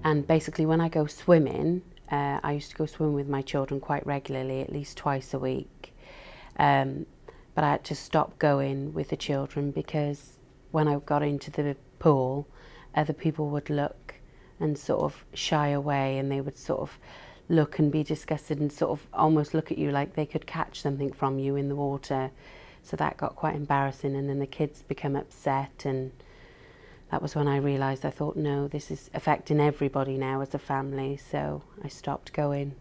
And basically when I go swimming, I used to go swimming with my children quite regularly, at least twice a week. But I had to stop going with the children because when I got into the pool, other people would look and sort of shy away, and they would sort of look and be disgusted and sort of almost look at you like they could catch something from you in the water. So that got quite embarrassing, and then the kids become upset, and that was when I realised, I thought, no, this is affecting everybody now as a family, so I stopped going.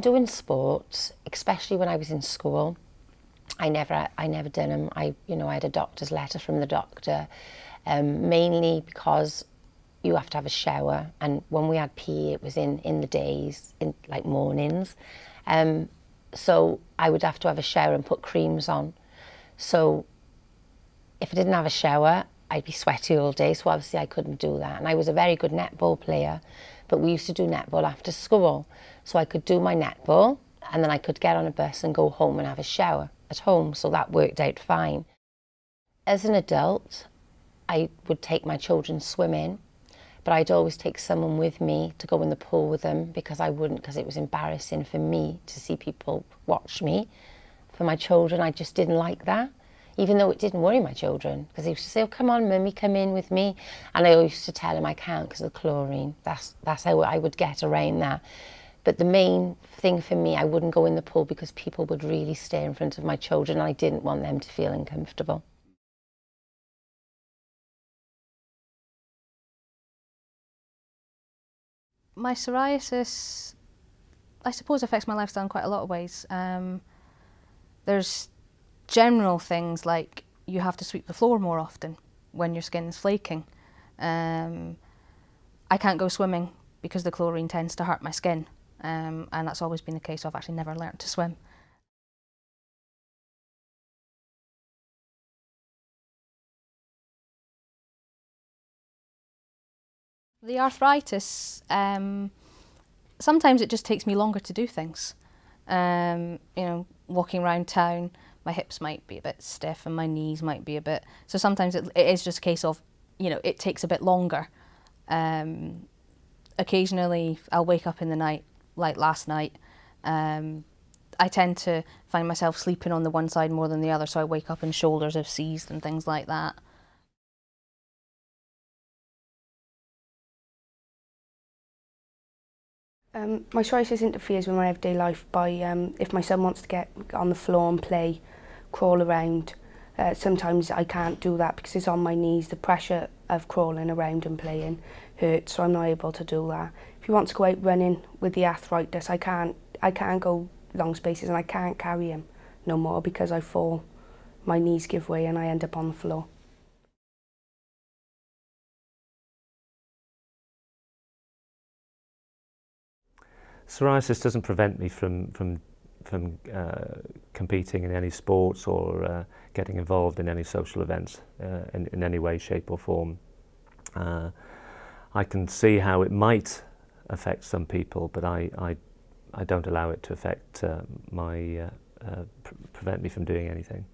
Doing sports, especially when I was in school, I never done them. I had a doctor's letter from the doctor, mainly because you have to have a shower, and when we had PE, it was in the days, in like mornings. So I would have to have a shower and put creams on. So if I didn't have a shower, I'd be sweaty all day, so obviously I couldn't do that. And I was a very good netball player, but we used to do netball after school. So I could do my netball, and then I could get on a bus and go home and have a shower at home, so that worked out fine. As an adult, I would take my children swimming, but I'd always take someone with me to go in the pool with them, because it was embarrassing for me to see people watch me. For my children, I just didn't like that, even though it didn't worry my children, because they used to say, oh, come on, mummy, come in with me. And I always used to tell them I can't because of the chlorine. That's how I would get around that. But the main thing for me, I wouldn't go in the pool because people would really stare in front of my children, and I didn't want them to feel uncomfortable. My psoriasis, I suppose, affects my lifestyle in quite a lot of ways. There's general things like you have to sweep the floor more often when your skin's flaking. I can't go swimming because the chlorine tends to hurt my skin, and that's always been the case, so I've actually never learnt to swim. The arthritis, sometimes it just takes me longer to do things. Walking around town, my hips might be a bit stiff and my knees might be a bit, so sometimes it is just a case of, it takes a bit longer. Occasionally I'll wake up in the night, like last night. I tend to find myself sleeping on the one side more than the other, so I wake up and shoulders have seized and things like that. My psoriasis interferes with my everyday life by, if my son wants to get on the floor and play, crawl around, sometimes I can't do that because it's on my knees. The pressure of crawling around and playing hurts, so I'm not able to do that. If he wants to go out running with the arthritis, I can't go long spaces, and I can't carry him no more because I fall, my knees give way and I end up on the floor. Psoriasis doesn't prevent me from competing in any sports or getting involved in any social events in any way, shape or form. I can see how it might affect some people, but I don't allow it to affect prevent me from doing anything.